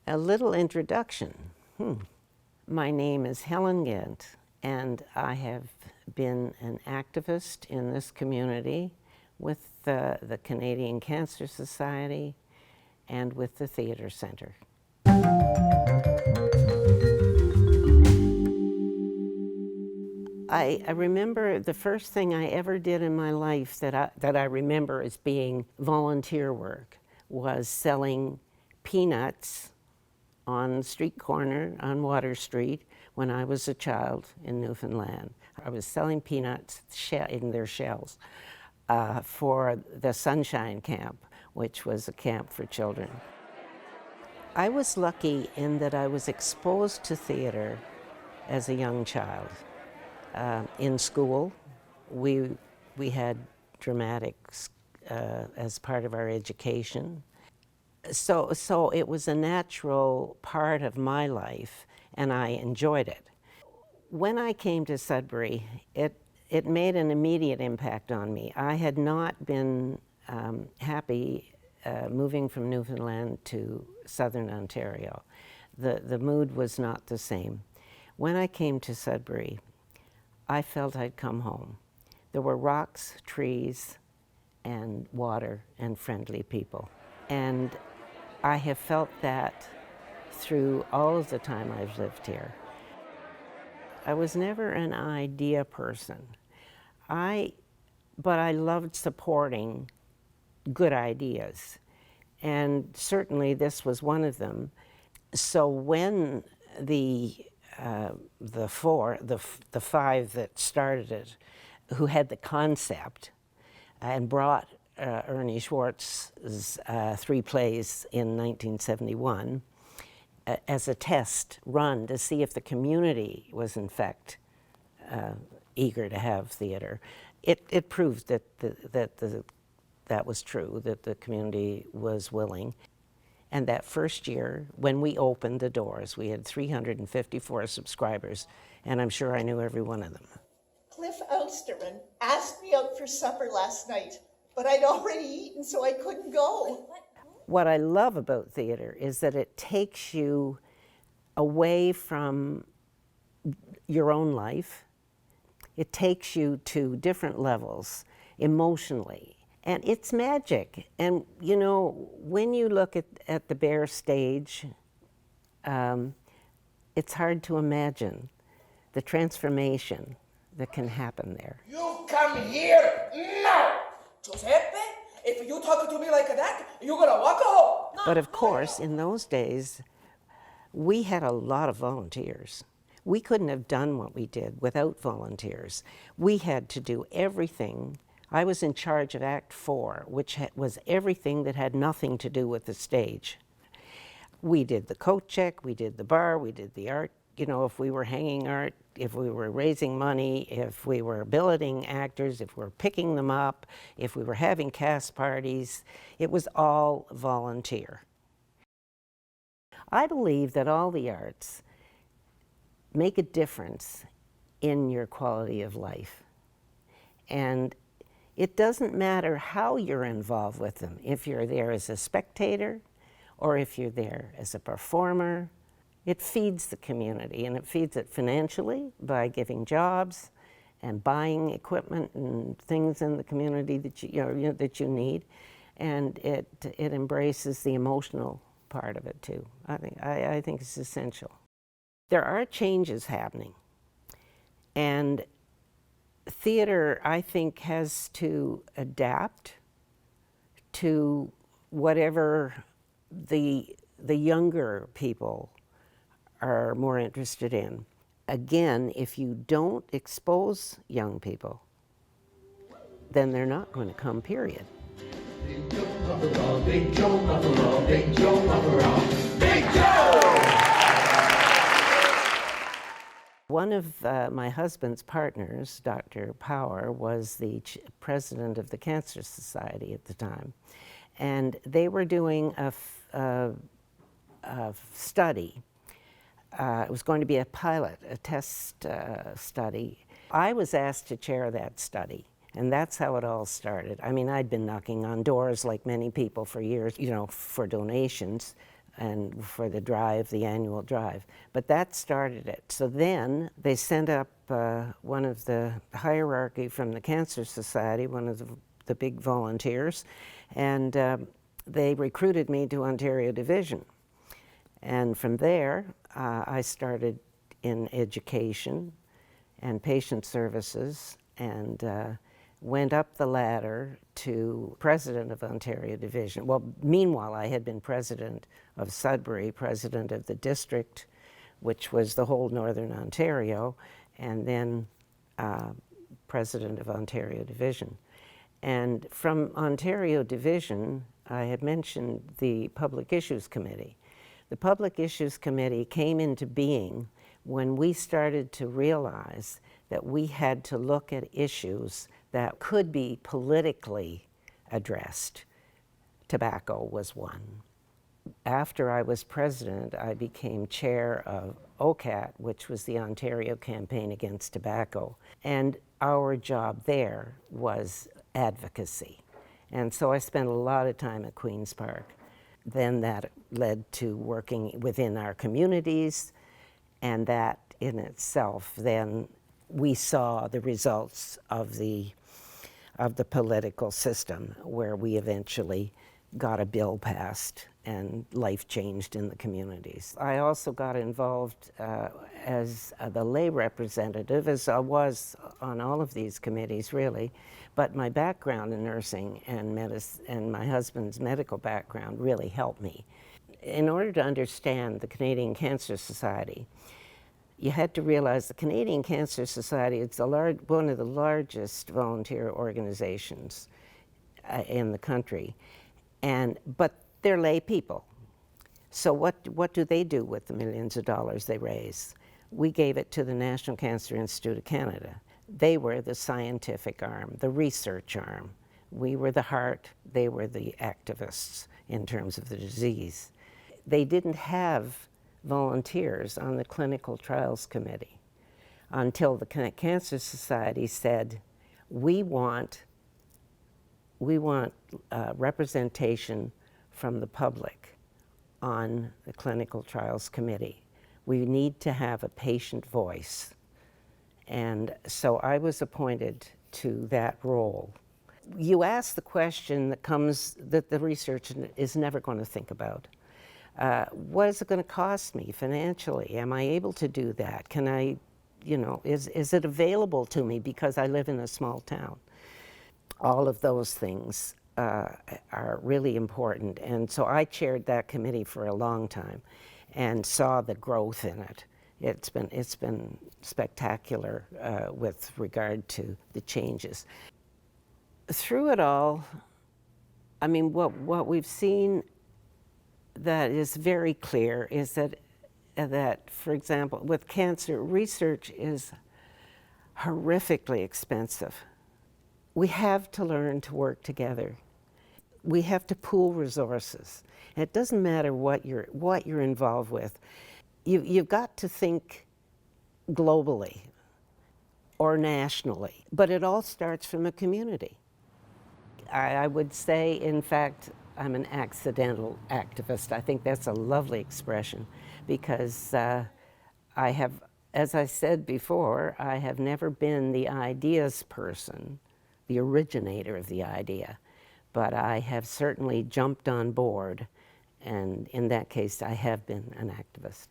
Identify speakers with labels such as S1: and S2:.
S1: A little introduction. My name is Helen Ghent, and I have been an activist in this community with the Canadian Cancer Society and with the Theatre Centre. I remember the first thing I ever did in my life that I remember as being volunteer work was selling peanuts on the street corner on Water Street when I was a child in Newfoundland. I was selling peanuts in their shells for the Sunshine Camp, which was a camp for children. I was lucky in that I was exposed to theater as a young child. In school, we had dramatics as part of our education. So it was a natural part of my life, and I enjoyed it. When I came to Sudbury, it made an immediate impact on me. I had not been happy moving from Newfoundland to southern Ontario. The mood was not the same. When I came to Sudbury, I felt I'd come home. There were rocks, trees, and water, and friendly people. And I have felt that through all of the time I've lived here. I was never an idea person, but I loved supporting good ideas, and certainly this was one of them. So when the five that started it, who had the concept and brought Ernie Schwartz's 3 plays in 1971 as a test run to see if the community was in fact eager to have theater. It proved that was true, that the community was willing. And that first year, when we opened the doors, we had 354 subscribers, and I'm sure I knew every one of them.
S2: Cliff Elsterman asked me out for supper last night, but I'd already eaten, so I couldn't go.
S1: What I love about theater is that it takes you away from your own life. It takes you to different levels emotionally. And it's magic. And you know, when you look at the bare stage, it's hard to imagine the transformation that can happen there.
S3: You come here now! Giuseppe, if you talk to me like that, you're gonna walk home.
S1: But of course, in those days, we had a lot of volunteers. We couldn't have done what we did without volunteers. We had to do everything. I was in charge of Act 4, which was everything that had nothing to do with the stage. We did the coat check, we did the bar, we did the art, you know, if we were hanging art, if we were raising money, if we were billeting actors, if we were picking them up, if we were having cast parties, it was all volunteer. I believe that all the arts make a difference in your quality of life. And it doesn't matter how you're involved with them, if you're there as a spectator or if you're there as a performer. It feeds the community, and it feeds it financially by giving jobs and buying equipment and things in the community that that you need, and it embraces the emotional part of it too. I think it's essential. There are changes happening, and theater, I think, has to adapt to whatever the younger people are more interested in. Again, if you don't expose young people, then they're not going to come, period. Big Joe, Big Joe, Big Joe, Big Joe! One of my husband's partners, Dr. Power, was the president of the Cancer Society at the time. And they were doing a study. It was going to be a pilot, a test study. I was asked to chair that study, and that's how it all started. I mean, I'd been knocking on doors like many people for years, you know, for donations. and for the drive, the annual drive. But that started it. So then they sent up one of the hierarchy from the Cancer Society, one of the big volunteers, and they recruited me to Ontario Division. And from there, I started in education and patient services, and went up the ladder to president of Ontario Division. Well, meanwhile, I had been president of Sudbury, president of the district, which was the whole Northern Ontario, and then president of Ontario Division. And from Ontario Division, I had mentioned the Public Issues Committee. The Public Issues Committee came into being when we started to realize that we had to look at issues that could be politically addressed. Tobacco was one. After I was president, I became chair of OCAT, which was the Ontario Campaign Against Tobacco. And our job there was advocacy. And so I spent a lot of time at Queen's Park. Then that led to working within our communities, and that in itself, then we saw the results of the political system, where we eventually got a bill passed and life changed in the communities. I also got involved as the lay representative, as I was on all of these committees really, but my background in nursing and medicine and my husband's medical background really helped me. In order to understand the Canadian Cancer Society, you had to realize the Canadian Cancer Society is one of the largest volunteer organizations in the country, but they're lay people. So what do they do with the millions of dollars they raise? We gave it to the National Cancer Institute of Canada. They were the scientific arm, the research arm. We were the heart, they were the activists in terms of the disease. They didn't have volunteers on the clinical trials committee until the Cancer Society said, we want representation from the public on the clinical trials committee. We need to have a patient voice. And so I was appointed to that role. You ask the question that the research is never going to think about. What is it going to cost me financially? Am I able to do that? Can I, is it available to me because I live in a small town? All of those things are really important. And so I chaired that committee for a long time and saw the growth in it. It's been spectacular with regard to the changes. Through it all, I mean, what we've seen that is very clear is that, for example, with cancer, research is horrifically expensive. We have to learn to work together. We have to pool resources. And it doesn't matter what you're involved with. You've got to think globally or nationally, but it all starts from a community. I would say, in fact, I'm an accidental activist. I think that's a lovely expression because I have, as I said before, I have never been the ideas person, the originator of the idea, but I have certainly jumped on board, and in that case, I have been an activist.